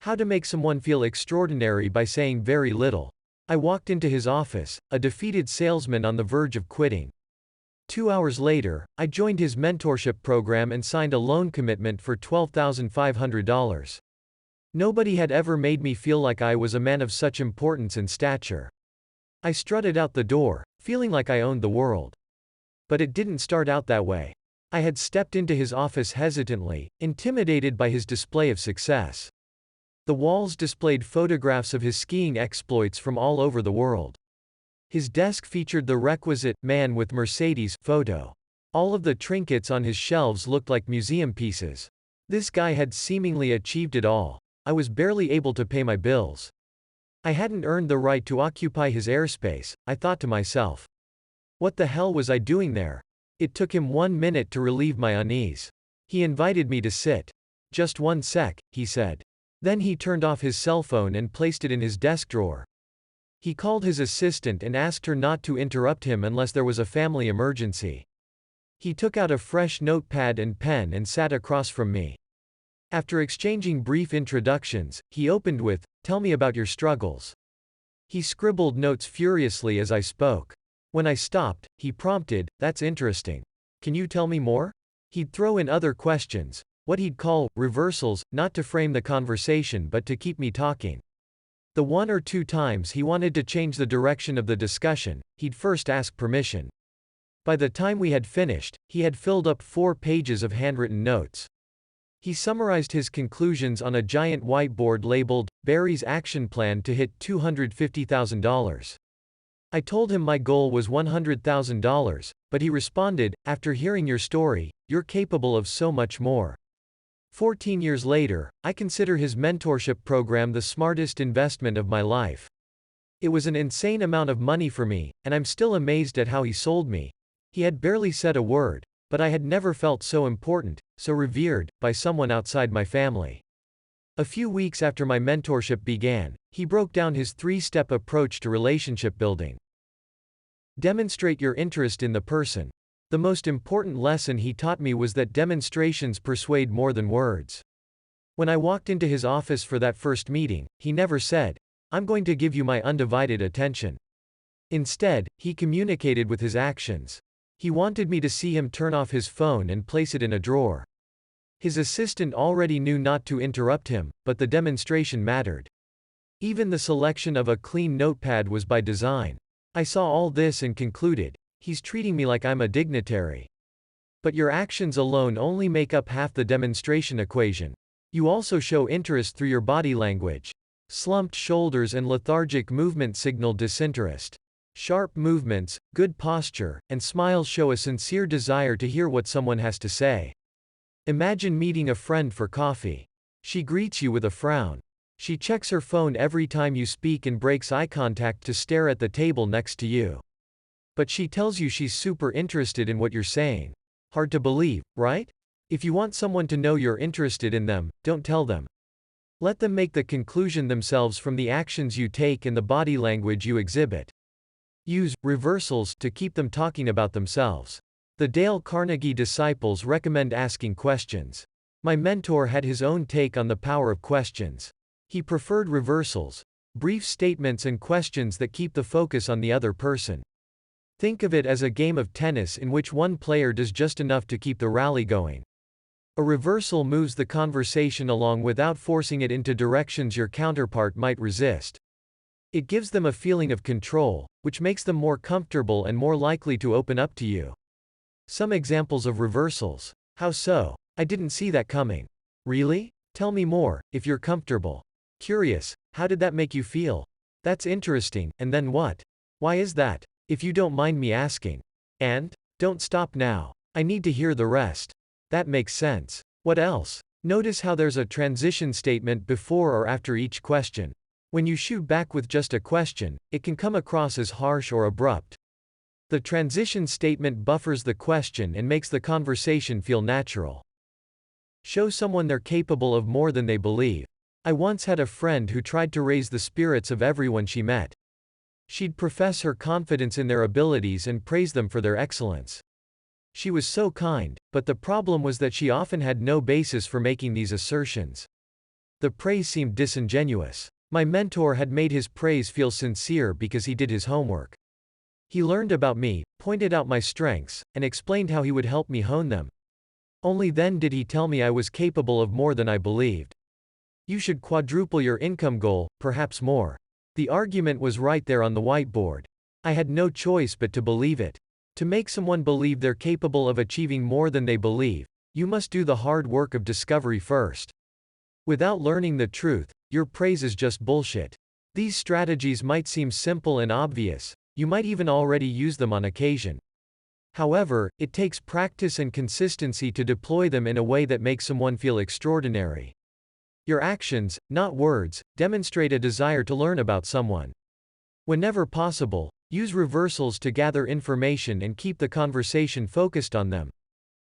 How to make someone feel extraordinary by saying very little. I walked into his office, a defeated salesman on the verge of quitting. 2 hours later, I joined his mentorship program and signed a loan commitment for $12,500. Nobody had ever made me feel like I was a man of such importance and stature. I strutted out the door, feeling like I owned the world. But it didn't start out that way. I had stepped into his office hesitantly, intimidated by his display of success. The walls displayed photographs of his skiing exploits from all over the world. His desk featured the requisite "man with Mercedes" photo. All of the trinkets on his shelves looked like museum pieces. This guy had seemingly achieved it all. I was barely able to pay my bills. I hadn't earned the right to occupy his airspace, I thought to myself. What the hell was I doing there? It took him 1 minute to relieve my unease. He invited me to sit. "Just one sec," he said. Then he turned off his cell phone and placed it in his desk drawer. He called his assistant and asked her not to interrupt him unless there was a family emergency. He took out a fresh notepad and pen and sat across from me. After exchanging brief introductions, he opened with, "Tell me about your struggles." He scribbled notes furiously as I spoke. When I stopped, he prompted, "That's interesting. Can you tell me more?" He'd throw in other questions, what he'd call reversals, not to frame the conversation but to keep me talking. The 1 or 2 times he wanted to change the direction of the discussion, he'd first ask permission. By the time we had finished, he had filled up 4 pages of handwritten notes. He summarized his conclusions on a giant whiteboard labeled, "Barry's Action Plan to Hit $250,000. I told him my goal was $100,000, but he responded, "After hearing your story, you're capable of so much more." 14 years later, I consider his mentorship program the smartest investment of my life. It was an insane amount of money for me, and I'm still amazed at how he sold me. He had barely said a word, but I had never felt so important, so revered, by someone outside my family. A few weeks after my mentorship began, he broke down his 3-step approach to relationship building. Demonstrate your interest in the person. The most important lesson he taught me was that demonstrations persuade more than words. When I walked into his office for that first meeting, he never said, "I'm going to give you my undivided attention." Instead, he communicated with his actions. He wanted me to see him turn off his phone and place it in a drawer. His assistant already knew not to interrupt him, but the demonstration mattered. Even the selection of a clean notepad was by design. I saw all this and concluded, he's treating me like I'm a dignitary. But your actions alone only make up half the demonstration equation. You also show interest through your body language. Slumped shoulders and lethargic movement signal disinterest. Sharp movements, good posture, and smiles show a sincere desire to hear what someone has to say. Imagine meeting a friend for coffee. She greets you with a frown. She checks her phone every time you speak and breaks eye contact to stare at the table next to you. But she tells you she's super interested in what you're saying. Hard to believe, right? If you want someone to know you're interested in them, don't tell them. Let them make the conclusion themselves from the actions you take and the body language you exhibit. Use reversals to keep them talking about themselves. The Dale Carnegie disciples recommend asking questions. My mentor had his own take on the power of questions. He preferred reversals, brief statements and questions that keep the focus on the other person. Think of it as a game of tennis in which one player does just enough to keep the rally going. A reversal moves the conversation along without forcing it into directions your counterpart might resist. It gives them a feeling of control, which makes them more comfortable and more likely to open up to you. Some examples of reversals. How so? I didn't see that coming. Really? Tell me more, if you're comfortable. Curious, how did that make you feel? That's interesting, and then what? Why is that? If you don't mind me asking. And? Don't stop now. I need to hear the rest. That makes sense. What else? Notice how there's a transition statement before or after each question. When you shoot back with just a question, it can come across as harsh or abrupt. The transition statement buffers the question and makes the conversation feel natural. Show someone they're capable of more than they believe. I once had a friend who tried to raise the spirits of everyone she met. She'd profess her confidence in their abilities and praise them for their excellence. She was so kind, but the problem was that she often had no basis for making these assertions. The praise seemed disingenuous. My mentor had made his praise feel sincere because he did his homework. He learned about me, pointed out my strengths, and explained how he would help me hone them. Only then did he tell me I was capable of more than I believed. You should quadruple your income goal, perhaps more. The argument was right there on the whiteboard. I had no choice but to believe it. To make someone believe they're capable of achieving more than they believe, you must do the hard work of discovery first. Without learning the truth, your praise is just bullshit. These strategies might seem simple and obvious, you might even already use them on occasion. However, it takes practice and consistency to deploy them in a way that makes someone feel extraordinary. Your actions, not words, demonstrate a desire to learn about someone. Whenever possible, use reversals to gather information and keep the conversation focused on them.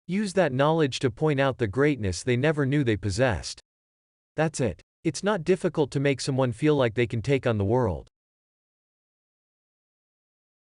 Use that knowledge to point out the greatness they never knew they possessed. That's it. It's not difficult to make someone feel like they can take on the world.